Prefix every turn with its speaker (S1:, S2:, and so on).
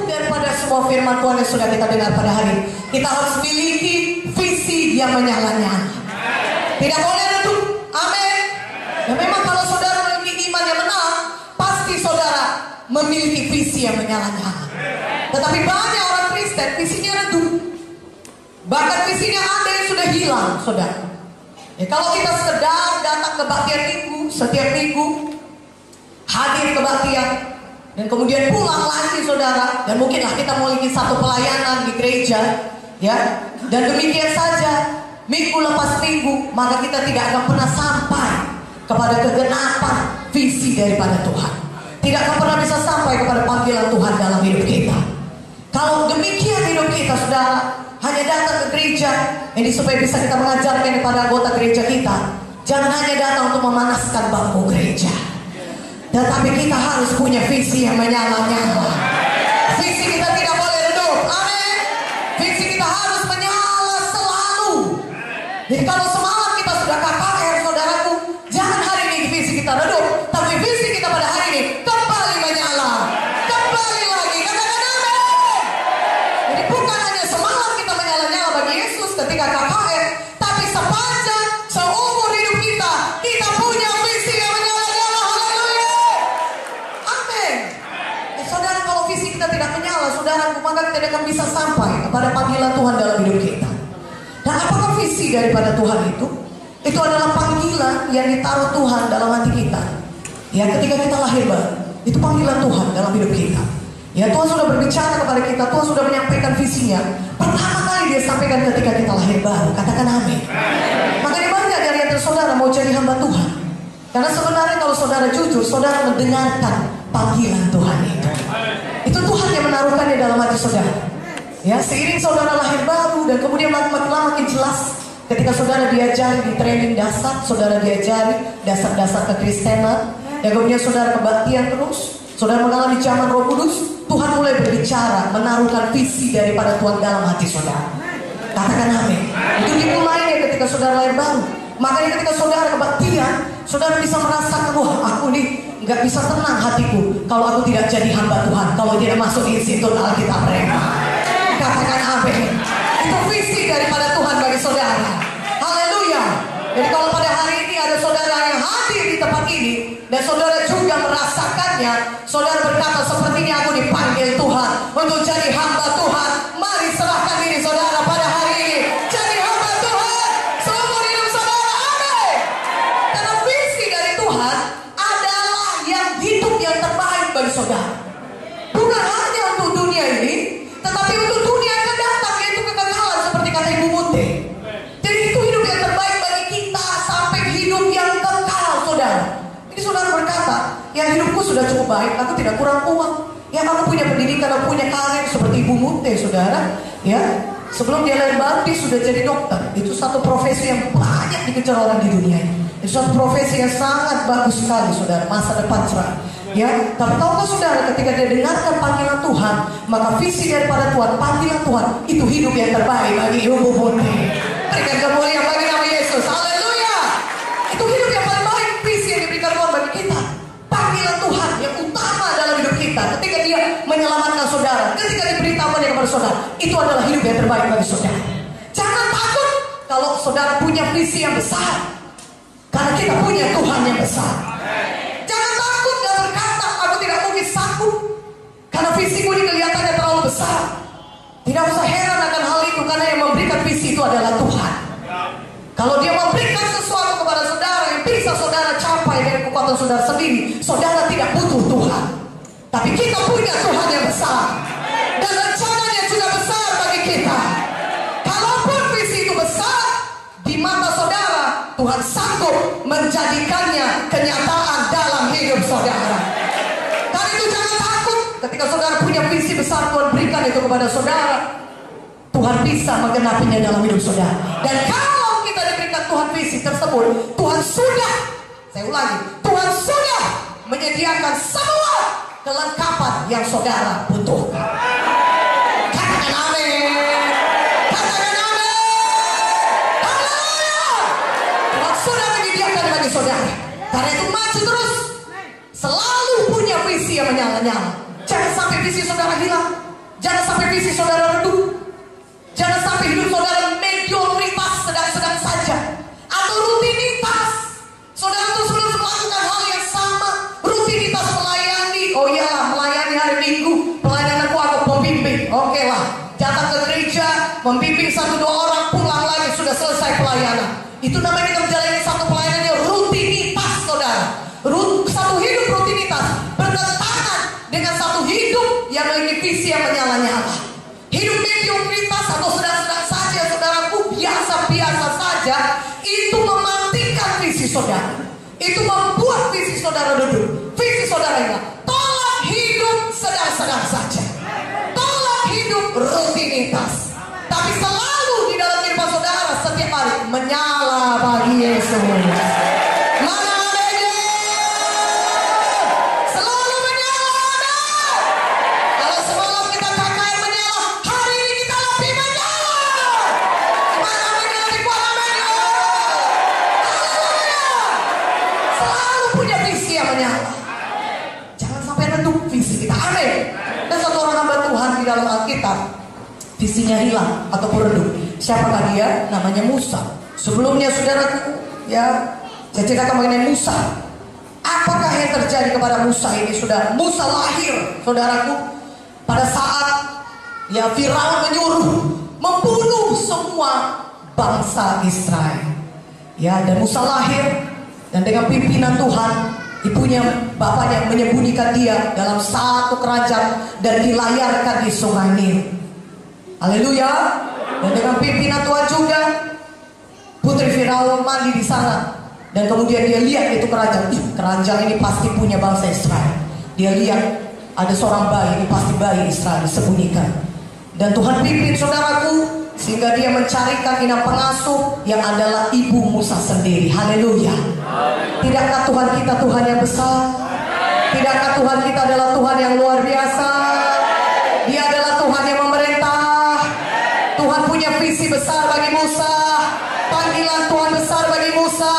S1: Daripada semua firman Tuhan yang sudah kita dengar pada hari ini, kita harus miliki visi yang menyala-nyala. Tidak boleh redup. Amin. Dan memang kalau saudara memiliki iman yang menang, pasti saudara memiliki visi yang menyala-nyala. Tetapi banyak orang Kristen visinya redup. Bahkan visinya ada yang sudah hilang, saudara. Ya, kalau kita sekedar datang ke kebaktian minggu, setiap minggu hadir kebaktian, dan kemudian pulang lagi saudara, dan mungkinlah kita memiliki satu pelayanan di gereja, ya, dan demikian saja minggu lepas minggu, maka kita tidak akan pernah sampai kepada kegenapan visi daripada Tuhan. Tidak akan pernah bisa sampai kepada panggilan Tuhan dalam hidup kita. Kalau demikian hidup kita, saudara, hanya datang ke gereja ini supaya bisa kita mengajarkan kepada anggota gereja kita. Jangan hanya datang untuk memanaskan bangku gereja, tetapi kita harus punya visi yang menyala-nyala. Visi kita tidak boleh redup. Amin. Visi kita harus menyala selalu. Jadi kalau semalam kita sudah KKR, saudaraku, jangan hari ini visi kita redup, tapi visi kita pada hari ini kembali menyala, kembali lagi. Katakan amin. Jadi bukan hanya semalam kita menyala-nyala bagi Yesus ketika KKR, tapi sepanjang seumur hidup kita, kita punya visi yang menyala-nyala. Haleluya. Amin. Saudara, kalau visi kita tidak menyala, saudara, maka kita tidak akan bisa sampai kepada panggilan Tuhan dalam hidup kita. Dan apakah visi daripada Tuhan itu? Itu adalah panggilan yang ditaruh Tuhan dalam hati kita. Ya, ketika kita lahir baru, itu panggilan Tuhan dalam hidup kita. Ya, Tuhan sudah berbicara kepada kita, Tuhan sudah menyampaikan visinya. Pertama kali Dia sampaikan ketika kita lahir baru. Katakan amin. Makanya banyak dari antara saudara mau jadi hamba Tuhan. Karena sebenarnya kalau saudara jujur, saudara mendengarkan panggilan Tuhan itu. Itu Tuhan yang menaruhkannya dalam hati saudara. Ya, seiring saudara lahir baru dan kemudian makin lama makin jelas ketika saudara diajari di training dasar, saudara diajari dasar-dasar kekristenan, dan kemudian saudara kebaktian terus, saudara mengalami zaman Roh Kudus, Tuhan mulai berbicara, menaruhkan visi daripada Tuhan dalam hati saudara. Katakan amin. Itu dimulainya ketika saudara lahir baru. Makanya ketika saudara kebaktian, saudara bisa merasakan, wah, aku nih nggak bisa tenang hatiku kalau aku tidak jadi hamba Tuhan, kalau tidak masuk institut Alkitab Rema. Katakan amin. Itu visi daripada Tuhan bagi saudara. Haleluya. Jadi kalau pada hari ini ada saudara yang hadir di tempat ini dan saudara juga merasakannya, saudara berkata, sepertinya aku dipanggil Tuhan untuk jadi hamba Tuhan. Mari serahkan diri saudara pada hari ini, jadi hamba Tuhan seumur hidup saudara. Amin. Karena visi dari Tuhan adalah yang hidup yang terbaik bagi saudara. Bukan hanya untuk dunia ini, tetapi untuk dunia yang akan datang, yaitu kekekalan seperti kata Ibu Munte. Jadi itu hidup yang terbaik bagi kita sampai hidup yang kekal, saudara. Ini saudara berkata, ya hidupku sudah cukup baik, aku tidak kurang uang. Ya, aku punya pendidikan, aku punya karir seperti Ibu Munte, saudara. Ya, sebelum dia lahir baru dia sudah jadi dokter. Itu satu profesi yang banyak dikejar orang di dunia ini. Itu satu profesi yang sangat bagus sekali, saudara. Masa depan cerah. Ya, tapi tahukah saudara, ketika dia dengarkan panggilan Tuhan, maka visi daripada Tuhan, panggilan Tuhan, itu hidup yang terbaik bagi Ibu Munte. Berikan kemuliaan bagi nama Yesus. Haleluya. Itu hidup yang paling baik, visi yang diberikan Tuhan bagi kita. Panggilan Tuhan yang utama dalam hidup kita, ketika Dia menyelamatkan saudara, ketika diberitahukannya kepada saudara, itu adalah hidup yang terbaik bagi saudara. Jangan takut kalau saudara punya visi yang besar, karena kita punya Tuhan yang besar. Sanggup karena visimu ini kelihatannya terlalu besar. Tidak usah heran akan hal itu, karena yang memberikan visi itu adalah Tuhan. Kalau Dia memberikan sesuatu kepada saudara yang bisa saudara capai dengan kekuatan saudara sendiri, saudara tidak butuh Tuhan. Tapi kita punya Tuhan yang besar, dan rencananya juga besar bagi kita. Kalaupun visi itu besar di mata saudara, Tuhan sanggup menjadikannya kenyataan dalam hidup saudara. Ketika saudara punya visi besar, Tuhan berikan itu kepada saudara, Tuhan bisa menggenapinya dalam hidup saudara. Dan kalau kita diberikan Tuhan visi tersebut, Tuhan sudah, saya ulangi, Tuhan sudah menyediakan semua kelengkapan yang saudara butuhkan. Katakan amin. Katakan amin. Haleluya. Tuhan sudah menyediakan bagi saudara. Karena itu maju terus, selalu punya visi yang menyala-nyala. Jangan sampai visi saudara hilang. Jangan sampai visi saudara redup. Jangan sampai hidup saudara mediokritas, sedang-sedang saja, atau rutinitas. Saudara terus melakukan hal yang sama, rutinitas melayani. Oh iyalah, melayani hari Minggu, pelayananku aku pembimbing. Oke lah, datang ke gereja, membimbing 1-2 orang, pulang lagi sudah selesai pelayanan. Itu namanya kita menjalani satu pelayanan yang rutinitas, saudara. Satu hidup rutinitas bertentangan dengan satu hidup yang memiliki visi yang menyala-nyala. Hidup mediokritas atau sedang-sedang saja, saudaraku, biasa-biasa saja, itu mematikan visi saudara. Itu membuat visi saudara duduk. Visi saudara ini, tolak hidup sedang-sedang saja, tolak hidup rutinitas, tapi selalu di dalam kehidupan saudara setiap hari menyala bagi Yesus. Mana adanya? Selalu menyala ada. Kalau semalam kita KKR menyala, hari ini kita lebih menyala. Mana menyala di kuala menyala. Haleluya. Selalu punya visi yang menyala. Jangan sampai redup visi kita. Amin. Dan satu orang hamba Tuhan di dalam Alkitab, visinya hilang ataupun redup. Siapakah dia? Namanya Musa. Sebelumnya saudaraku, ya, saya ceritakan mengenai Musa. Apakah yang terjadi kepada Musa ini, saudara? Musa lahir, saudaraku, pada saat ya Firaun menyuruh membunuh semua bangsa Israel. Ya, dan Musa lahir, dan dengan pimpinan Tuhan, ibunya, bapaknya menyembunyikan dia dalam satu keranjang dan dilayarkan di Sungai Nil. Haleluya. Dan dengan pimpinan Tuhan juga, putri Firaun mandi di sana. Dan kemudian dia lihat itu keranjang. Keranjang ini pasti punya bangsa Israel. Dia lihat ada seorang bayi, ini pasti bayi Israel disembunyikan. Dan Tuhan pimpin saudaraku, sehingga dia mencarikan inang pengasuh yang adalah ibu Musa sendiri. Haleluya. Tidakkah Tuhan kita Tuhan yang besar? Tidakkah Tuhan kita adalah Tuhan yang luar biasa? Dia adalah Tuhan yang memerintah. Tuhan punya visi besar bagi Musa. Panggilan Tuhan besar bagi Musa.